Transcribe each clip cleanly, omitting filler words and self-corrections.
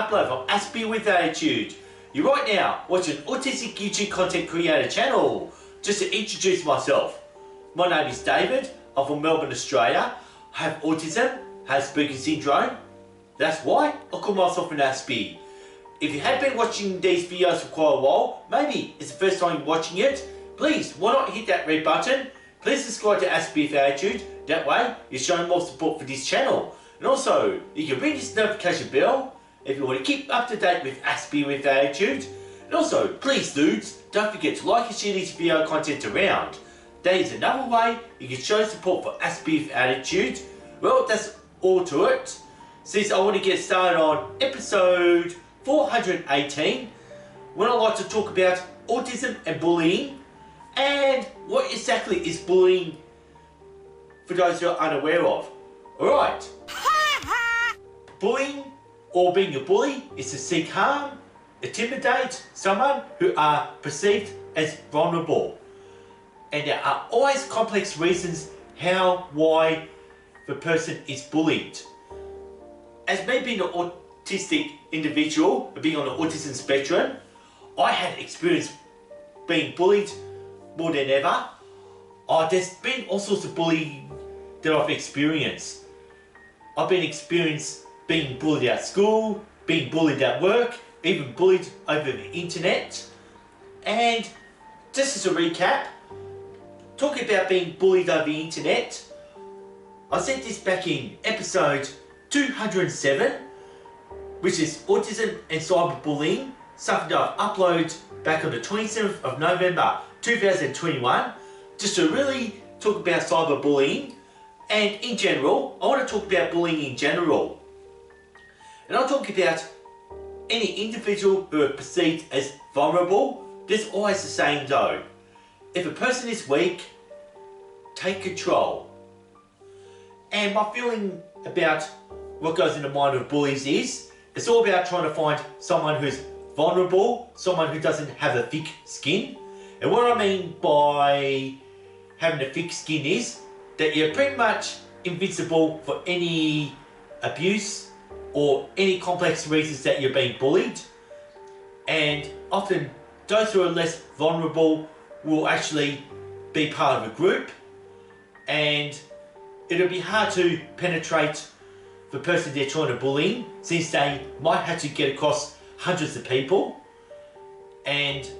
upload from Aspie with Attitude. You're right now watching Autistic YouTube Content Creator channel. Just to introduce myself, my name is David, I'm from Melbourne, Australia. I have autism, have Asperger's syndrome. That's why I call myself an Aspie. If you have been watching these videos for quite a while, maybe it's the first time you're watching it, please, why not hit that red button? Please subscribe to Aspie with Attitude, that way you're showing more support for this channel. And also, you can ring this notification bell if you want to keep up to date with Aspie with Attitude. And also, please dudes, don't forget to like and share this video content around. That is another way you can show support for Aspie with Attitude. Well, that's all to it. Since I want to get started on episode 418, when I like to talk about autism and bullying, and what exactly is bullying for those who are unaware of. Alright. Bullying, or being a bully, is to seek harm, intimidate someone who are perceived as vulnerable. And there are always complex reasons why the person is bullied. As me being an autistic individual, being on the autism spectrum, I had experience being bullied more than ever. There's been all sorts of bullying that I've experienced. I've been experienced being bullied at school, being bullied at work, even bullied over the internet. And just as a recap, talking about being bullied over the internet, I said this back in episode 207, which is Autism and Cyberbullying, something that I've uploaded back on the 27th of November 2021, just to really talk about cyberbullying. And in general, I want to talk about bullying in general. And I'll talk about any individual who are perceived as vulnerable. There's always the saying though, if a person is weak, take control. And my feeling about what goes in the mind of bullies is, it's all about trying to find someone who's vulnerable, someone who doesn't have a thick skin. And what I mean by having a thick skin is that you're pretty much invincible for any abuse or any complex reasons that you're being bullied. And often those who are less vulnerable will actually be part of a group, and it'll be hard to penetrate the person they're trying to bully, since they might have to get across hundreds of people, and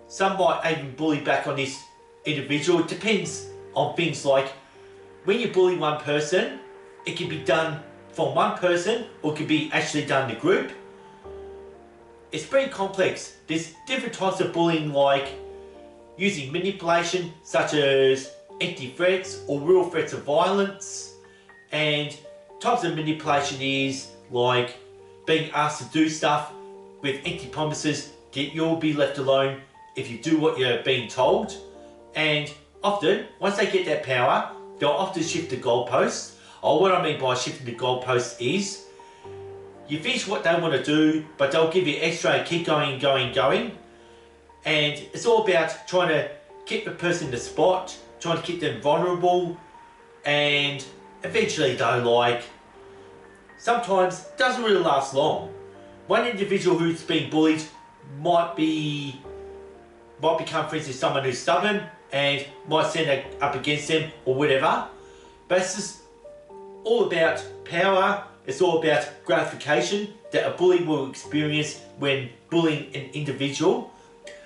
some might even bully back on this individual. It depends on things like, when you bully one person, it can be done from one person or it can be actually done in a group. It's pretty complex. There's different types of bullying, like using manipulation such as empty threats or real threats of violence, and types of manipulation is like being asked to do stuff with empty promises that you'll be left alone if you do what you're being told. And often, once they get that power, they'll often shift the goalposts. Or what I mean by shifting the goalposts is, you finish what they want to do, but they'll give you extra and keep going, going. And it's all about trying to keep the person in the spot, trying to keep them vulnerable, and eventually though, sometimes it doesn't really last long. One individual who's being bullied might become friends with someone who's stubborn and might stand up against them or whatever. But it's just all about power. It's all about gratification that a bully will experience when bullying an individual.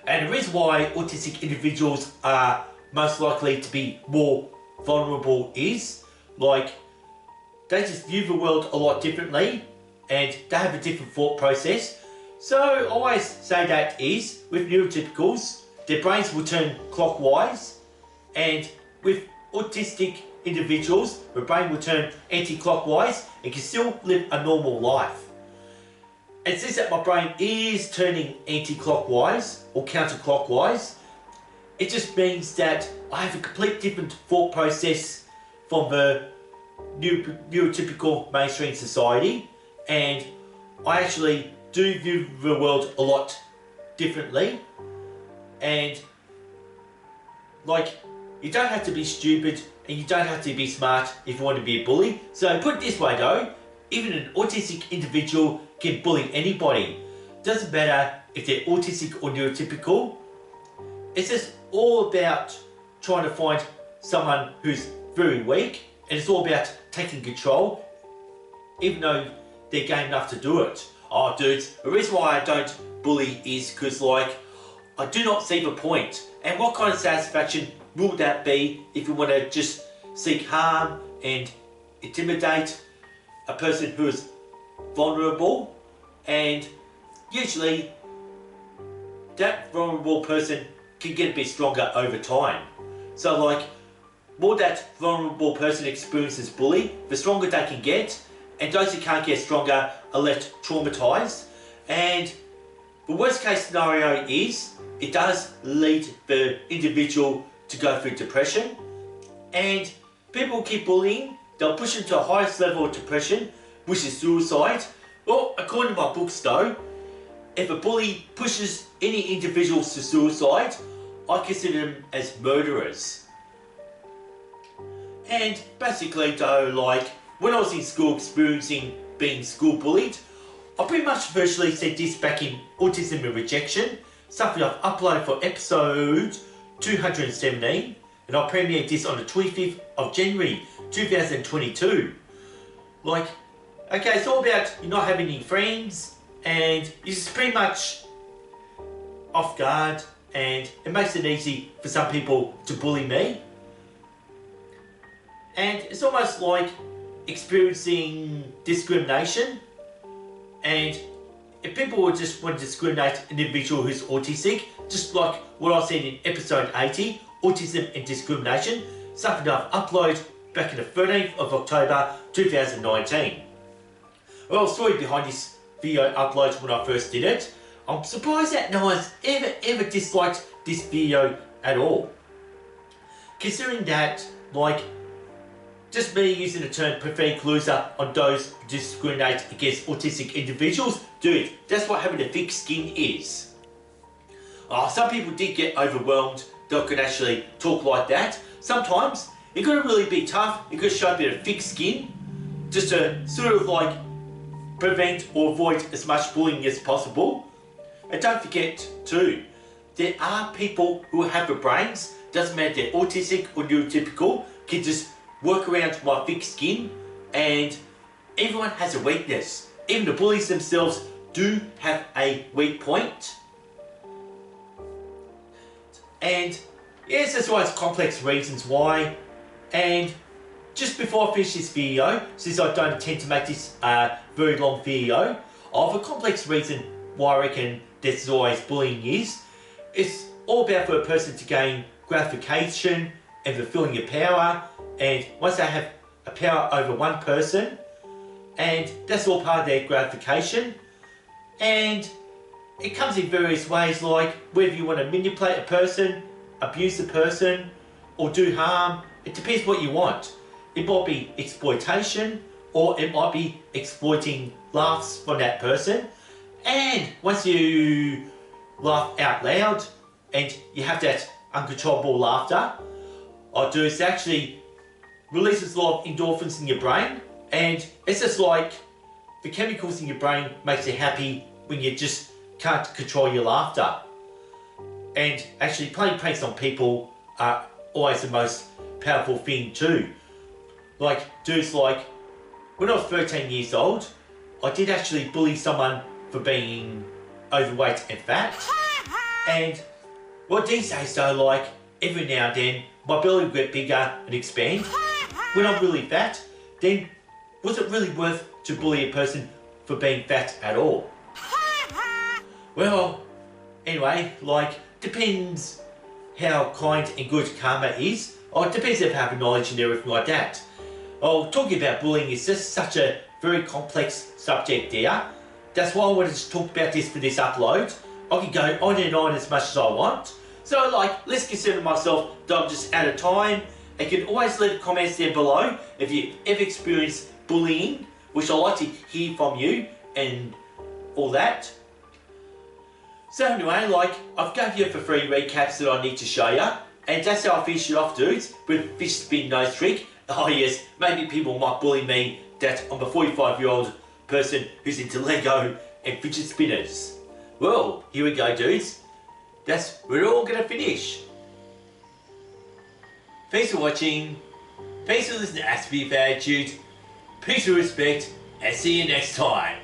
And the reason why autistic individuals are most likely to be more vulnerable is, they just view the world a lot differently and they have a different thought process. So I always say that is, with neurotypicals, their brains will turn clockwise, and with autistic individuals, the brain will turn anti-clockwise and can still live a normal life. And since that my brain is turning anti-clockwise or counterclockwise, it just means that I have a complete different thought process from the neurotypical mainstream society, and I actually do view the world a lot differently. And you don't have to be stupid and you don't have to be smart if you want to be a bully. So put it this way though, even an autistic individual can bully anybody. Doesn't matter if they're autistic or neurotypical. It's just all about trying to find someone who's very weak, and it's all about taking control, even though they're game enough to do it. Oh dudes, the reason why I don't bully is because like, I do not see the point. And what kind of satisfaction will that be if you want to just seek harm and intimidate a person who is vulnerable? And usually that vulnerable person can get a bit stronger over time. So like, more that vulnerable person experiences bullying, the stronger they can get, and those who can't get stronger are left traumatized. And the worst case scenario is, it does lead the individual to go through depression, and people keep bullying, they'll push them to the highest level of depression, which is suicide. Well, according to my books though, if a bully pushes any individuals to suicide, I consider them as murderers. And basically though, like, when I was in school experiencing being school bullied, I pretty much virtually said this back in Autism and Rejection, something I've uploaded for episode 217, and I premiered this on the 25th of January 2022. Like, okay, it's all about you not having any friends, and you're just pretty much off guard, and it makes it easy for some people to bully me. And it's almost like experiencing discrimination, and if people would just want to discriminate an individual who's autistic, just like what I said in episode 80, Autism and Discrimination, something that I've uploaded back in the 13th of October 2019. Well, the story behind this video upload when I first did it, I'm surprised that no one's ever disliked this video at all. Considering that, like, just me using the term pathetic loser on those who discriminate against autistic individuals, dude, that's what having a thick skin is. Some people did get overwhelmed that I could actually talk like that. Sometimes you gotta really be tough, you gotta show a bit of thick skin, just to sort of like prevent or avoid as much bullying as possible. And don't forget too, there are people who have the brains, doesn't matter if they're autistic or neurotypical, can just work around my thick skin, and everyone has a weakness. Even the bullies themselves do have a weak point. And yes, there's always complex reasons why. And just before I finish this video, since I don't intend to make this a very long video, I have a complex reason why I reckon there's always bullying is. It's all about for a person to gain gratification and fulfilling your power, and once they have a power over one person, and that's all part of their gratification, and it comes in various ways, like whether you want to manipulate a person, abuse a person, or do harm. It depends what you want. It might be exploitation, or it might be exploiting laughs from that person, and once you laugh out loud and you have that uncontrollable laughter, it actually releases a lot of endorphins in your brain, and it's just like the chemicals in your brain makes you happy when you just can't control your laughter. And actually playing pranks on people are always the most powerful thing too. Like dudes, like when I was 13 years old, I did actually bully someone for being overweight and fat. And well, these days though, like every now and then my belly will get bigger and expand. When I'm really fat, then was it really worth to bully a person for being fat at all? Well, anyway, like, depends how kind and good karma is. It depends if you have knowledge and everything like that. Talking about bullying is just such a very complex subject there. That's why I wanted to talk about this for this upload. I can go on and on as much as I want. So like, let's consider myself that I'm just out of time. You can always leave comments there below if you ever experienced bullying, which I'd like to hear from you and all that. So anyway, like, I've gave you the free recaps that I need to show you, and that's how I finish it off, dudes, with fish spin nose trick. Oh yes, maybe people might bully me that I'm a 45-year-old person who's into Lego and fidget spinners. Well, here we go, dudes. We're all gonna finish. Thanks for watching. Thanks for listening to Ask Me If Attitude. Peace and respect, and see you next time.